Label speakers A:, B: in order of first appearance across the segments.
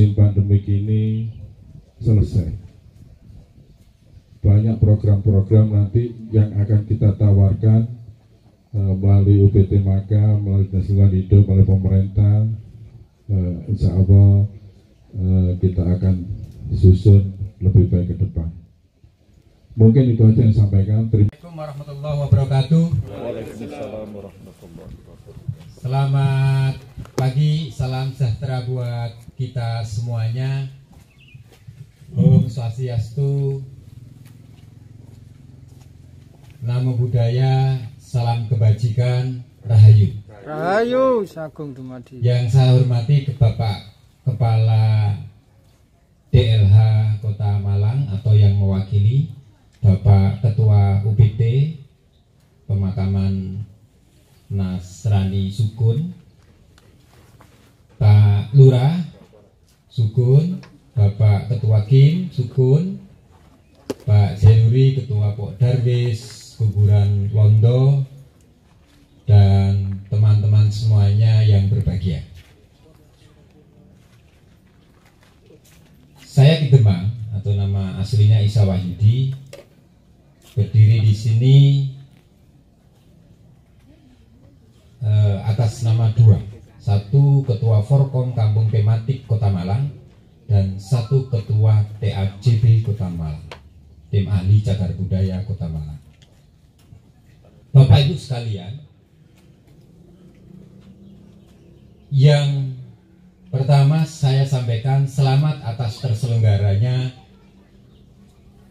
A: musim pandemik ini selesai. Banyak program-program nanti yang akan kita tawarkan melalui UPT Maka, melalui Dinas Lingkungan Hidup, melalui pemerintah. Insya Allah kita akan susun lebih baik ke depan. Mungkin itu aja yang sampaikan.
B: Assalamualaikum warahmatullahi wabarakatuh.
C: Waalaikumsalam warahmatullahi wabarakatuh.
B: Selamat pagi, salam sejahtera buat kita semuanya. Om Swastiastu, Namo Buddhaya, salam kebajikan, Rahayu.
D: Rahayu Sagung Dumadi.
B: Yang saya hormati ke Bapak Kepala DLH Kota Malang atau yang mewakili, Bapak Ketua UPT Pemakaman Nasrani Sukun, Pak Lurah Sukun, Bapak Ketua Kim Sukun, Pak Zenuri Ketua Pok Darwis Kuburan Londo, dan teman-teman semuanya yang berbahagia. Saya Ki Demang, atau nama aslinya Isa Wahyudi, berdiri di sini atas nama dua. Satu Ketua Forkom Kampung Tematik Kota Malang dan satu Ketua TAJB Kota Malang, Tim Ahli Cagar Budaya Kota Malang. Bapak Ibu sekalian, yang pertama saya sampaikan selamat atas terselenggaranya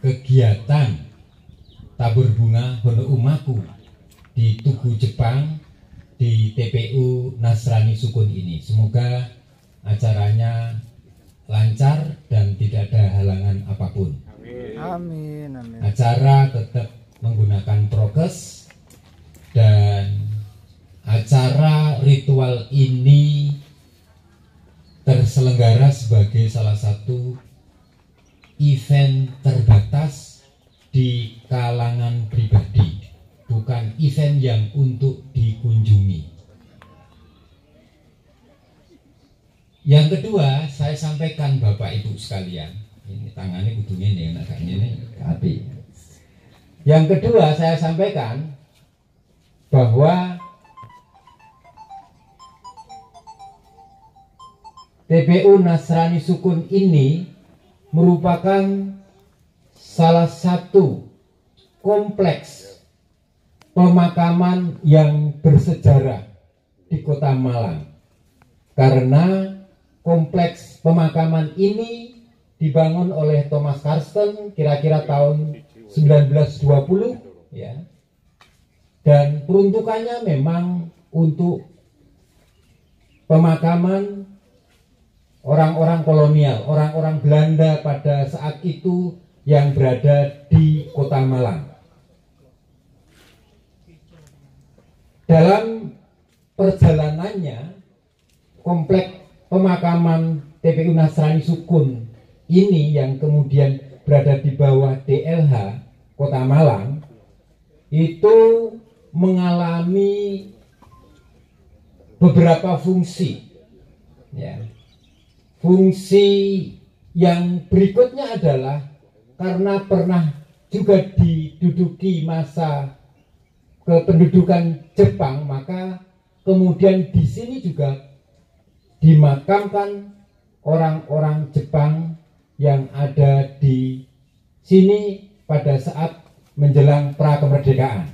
B: kegiatan tabur bunga Hono Umaku di Tugu Jepang di TPU Nasrani Sukun ini. Semoga acaranya lancar dan tidak ada halangan apapun.
D: Amin, amin.
B: Acara tetap menggunakan prokes dan acara ritual ini terselenggara sebagai salah satu event terbatas di kalangan pribadi, bukan event yang untuk dikunjungi. Yang kedua, saya sampaikan Bapak Ibu sekalian, ini tangannya kudunya nih, agaknya nih hati. Yang kedua, saya sampaikan bahwa TPU Nasrani Sukun ini merupakan salah satu kompleks pemakaman yang bersejarah di Kota Malang, karena kompleks pemakaman ini dibangun oleh Thomas Karsten kira-kira tahun 1920 ya, dan peruntukannya memang untuk pemakaman orang-orang kolonial, orang-orang Belanda pada saat itu yang berada di Kota Malang. Dalam perjalanannya, kompleks pemakaman TPU Nasrani Sukun ini yang kemudian berada di bawah DLH Kota Malang itu mengalami beberapa fungsi. Ya. Fungsi yang berikutnya adalah karena pernah juga diduduki masa kependudukan Jepang, maka kemudian di sini juga dimakamkan orang-orang Jepang yang ada di sini pada saat menjelang pra-kemerdekaan.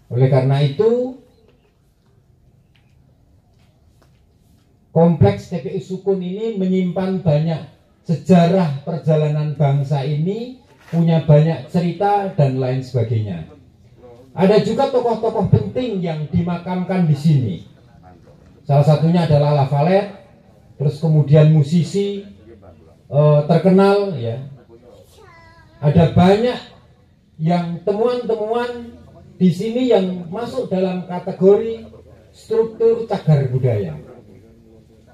B: Oleh karena itu, kompleks TPU Sukun ini menyimpan banyak sejarah perjalanan bangsa ini, punya banyak cerita dan lain sebagainya. Ada juga tokoh-tokoh penting yang dimakamkan di sini. Salah satunya adalah Lafayette, terus kemudian musisi terkenal ya. Ada banyak yang temuan-temuan di sini yang masuk dalam kategori struktur cagar budaya.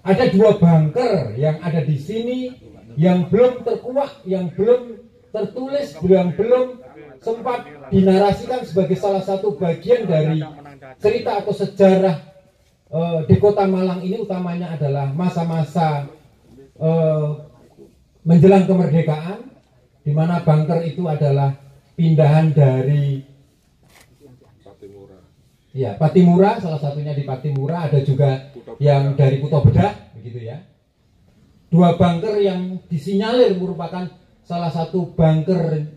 B: Ada 2 bunker yang ada di sini yang belum terkuak, yang belum tertulis, yang belum sempat dinarasikan sebagai salah satu bagian dari cerita atau sejarah di Kota Malang ini, utamanya adalah masa-masa menjelang kemerdekaan, di mana bunker itu adalah pindahan dari Patimura, salah satunya di Patimura, ada juga yang dari Kuto Bedah, begitu ya. Dua bunker yang disinyalir merupakan salah satu bunker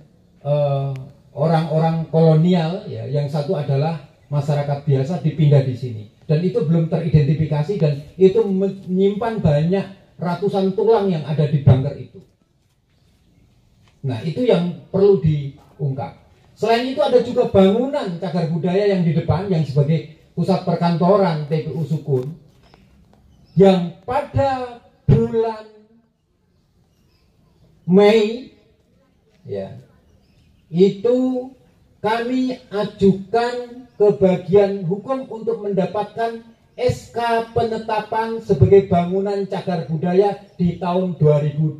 B: orang-orang kolonial, ya. Yang satu adalah masyarakat biasa dipindah di sini, dan itu belum teridentifikasi, dan itu menyimpan banyak ratusan tulang yang ada di bunker itu. Nah, itu yang perlu diungkap. Selain itu ada juga bangunan cagar budaya yang di depan, yang sebagai pusat perkantoran TPU Sukun, yang pada bulan Mei ya itu kami ajukan ke bagian hukum untuk mendapatkan SK penetapan sebagai bangunan cagar budaya di tahun 2021,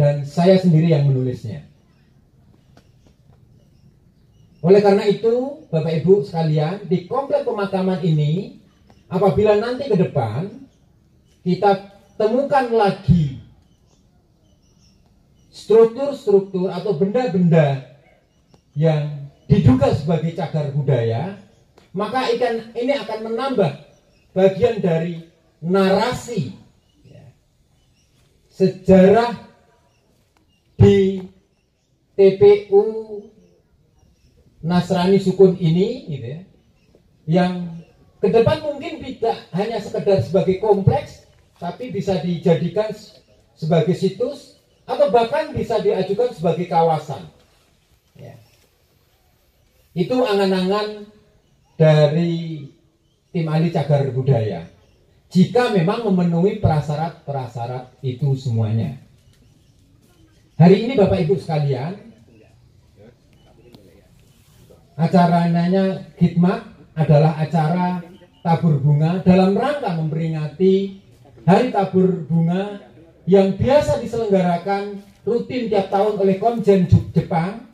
B: dan saya sendiri yang menulisnya. Oleh karena itu, Bapak Ibu sekalian, di komplek pemakaman ini, apabila nanti ke depan kita temukan lagi struktur-struktur atau benda-benda yang diduga sebagai cagar budaya, maka ini akan menambah bagian dari narasi sejarah di TPU Nasrani Sukun ini, gitu ya, yang ke depan mungkin tidak hanya sekedar sebagai kompleks, tapi bisa dijadikan sebagai situs atau bahkan bisa diajukan sebagai kawasan. Ya. Itu angan-angan dari tim ahli cagar budaya. Jika memang memenuhi prasyarat-prasyarat itu semuanya. Hari ini Bapak Ibu sekalian, acaranya khidmat adalah acara tabur bunga dalam rangka memperingati Hari Tabur Bunga yang biasa diselenggarakan rutin tiap tahun oleh Komjen Jepang,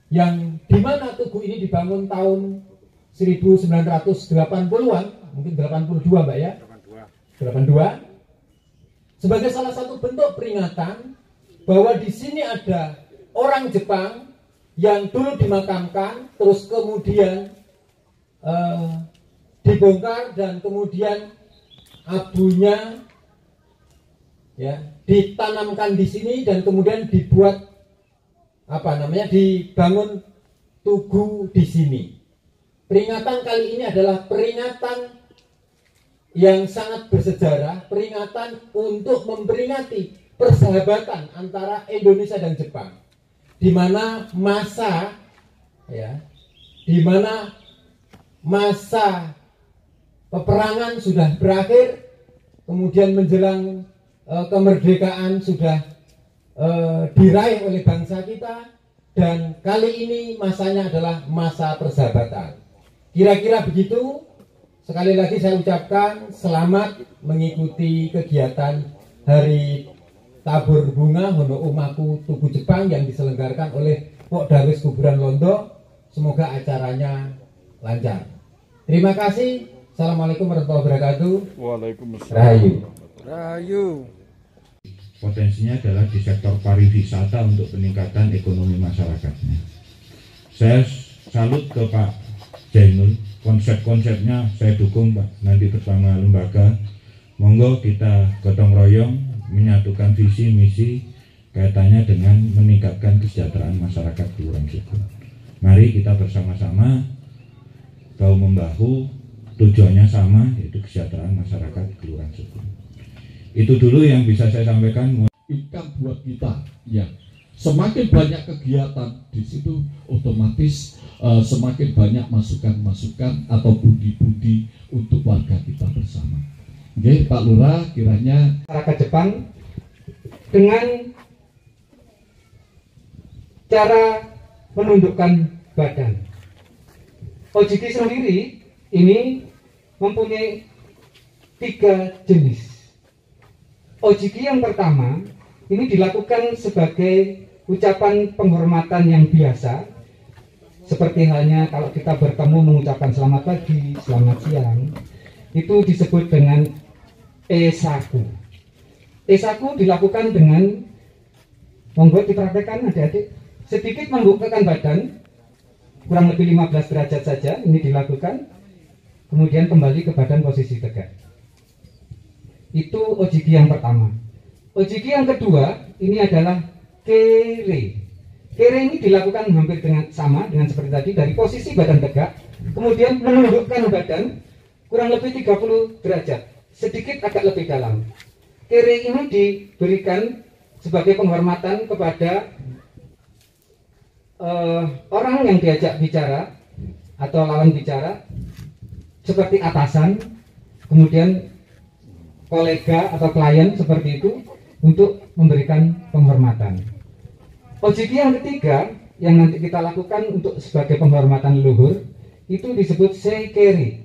B: yang dimana tugu ini dibangun tahun 1980-an, mungkin 82 Mbak ya, 82, sebagai salah satu bentuk peringatan bahwa di sini ada orang Jepang yang dulu dimakamkan, terus kemudian dibongkar, dan kemudian abunya ya ditanamkan di sini, dan kemudian dibuat dibangun tugu di sini. Peringatan kali ini adalah peringatan yang sangat bersejarah, peringatan untuk memperingati persahabatan antara Indonesia dan Jepang, di mana masa peperangan sudah berakhir, kemudian menjelang kemerdekaan sudah diraih oleh bangsa kita, dan kali ini masanya adalah masa persahabatan. Kira-kira begitu. Sekali lagi saya ucapkan selamat mengikuti kegiatan Hari Tabur Bunga Hono Umaku Tugu Jepang yang diselenggarakan oleh Pok Darwis Kuburan Londo. Semoga acaranya lancar. Terima kasih. Assalamualaikum warahmatullahi wabarakatuh.
C: Waalaikumsalam.
B: Rahayu.
D: Rahayu.
E: Potensinya adalah di sektor pariwisata untuk peningkatan ekonomi masyarakatnya. Saya salut ke Pak Jainul, konsep-konsepnya saya dukung Pak. Nanti bersama lembaga, monggo kita gotong royong menyatukan visi misi kaitannya dengan meningkatkan kesejahteraan masyarakat Kelurahan Sukun. Mari kita bersama-sama bahu membahu, tujuannya sama, yaitu kesejahteraan masyarakat Kelurahan Sukun. Itu dulu yang bisa saya sampaikan.
A: Income buat kita, ya. Semakin banyak kegiatan di situ, otomatis semakin banyak masukan-masukan atau budi-budi untuk warga kita bersama. Oke, Pak Lurah, kiranya
F: masyarakat Jepang dengan cara menundukkan badan. Ojiki sendiri ini mempunyai 3 jenis. Ojiki yang pertama ini dilakukan sebagai ucapan penghormatan yang biasa, seperti halnya kalau kita bertemu mengucapkan selamat pagi, selamat siang, itu disebut dengan E-saku. E-saku dilakukan dengan membuat dipraktekkan adik-adik sedikit membungkukkan badan kurang lebih 15 derajat saja, ini dilakukan, kemudian kembali ke badan posisi tegak. Itu OJG yang pertama. OJG yang kedua ini adalah kere. Kere ini dilakukan hampir dengan sama dengan seperti tadi, dari posisi badan tegak, kemudian menundukkan badan kurang lebih 30 derajat, sedikit agak lebih dalam. Kere ini diberikan sebagai penghormatan kepada orang yang diajak bicara atau lawan bicara, seperti atasan, kemudian kolega atau klien seperti itu, untuk memberikan penghormatan. OJG yang ketiga yang nanti kita lakukan untuk sebagai penghormatan leluhur itu disebut seikeri.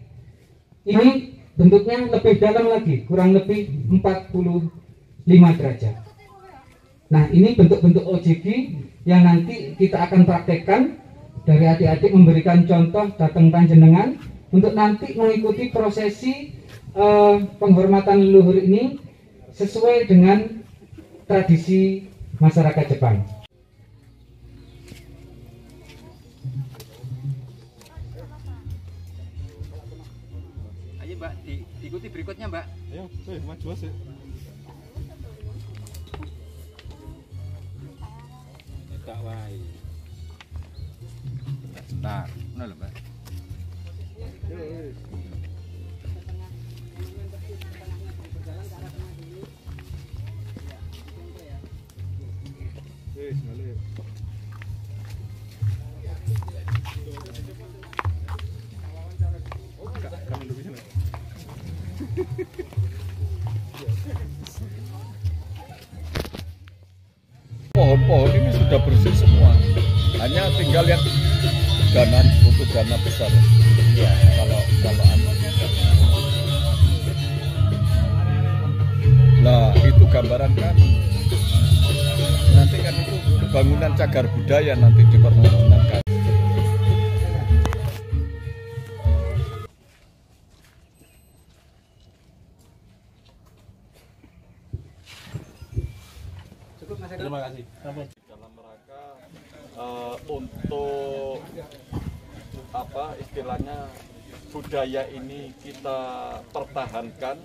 F: Ini bentuknya lebih dalam lagi, kurang lebih 45 derajat. Nah, ini bentuk-bentuk OJG yang nanti kita akan praktekkan. Dari adik-adik memberikan contoh datang panjenengan untuk nanti mengikuti prosesi penghormatan leluhur ini sesuai dengan tradisi masyarakat Jepang.
B: Ayo Mbak, diikuti berikutnya Mbak.
C: Ayo, maju sih.
B: Tak wae. Bentar, mana lho Mbak?
C: Pohon-pohon ini sudah bersih semua, hanya tinggal yang dana, butuh dana besar. Ya, kalau nah itu gambaran kan, nanti kan itu bangunan cagar budaya nanti dipertontonkan.
B: Terima kasih.
C: Dalam rangka untuk apa istilahnya budaya ini kita pertahankan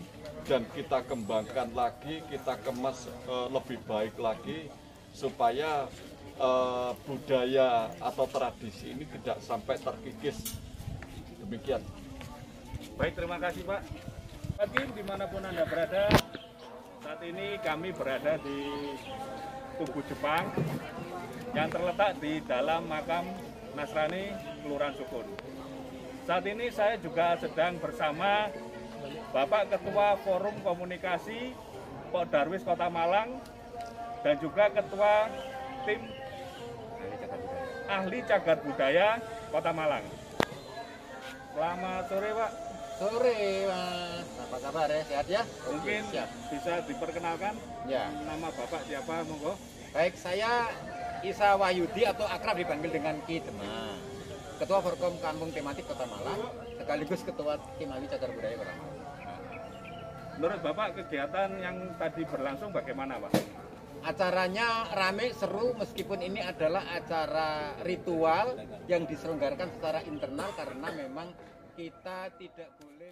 C: dan kita kembangkan lagi, kita kemas lebih baik lagi supaya budaya atau tradisi ini tidak sampai terkikis. Demikian.
G: Baik, terima kasih Pak. Hakim dimanapun Anda berada, saat ini kami berada di Tugu Jepang yang terletak di dalam makam Nasrani Kelurahan Sukun. Saat ini saya juga sedang bersama Bapak Ketua Forum Komunikasi Pok Darwis Kota Malang dan juga Ketua Tim Ahli Cagar Budaya Kota Malang. Selamat sore Pak.
B: Sore Mas, apa kabar ya? Sehat ya?
G: Mungkin
B: Siap.
G: bisa diperkenalkan
B: Ya.
G: nama Bapak siapa, monggo?
B: Baik, saya Isa Wahyudi atau akrab dipanggil dengan Ki Demang, Ketua Forkom Kampung Tematik Kota Malang, sekaligus Ketua Tim Ahli Cagar Budaya Kota Malang.
G: Menurut Bapak kegiatan yang tadi berlangsung bagaimana Pak?
B: Acaranya rame, seru, meskipun ini adalah acara ritual yang diselenggarakan secara internal karena memang kita tidak boleh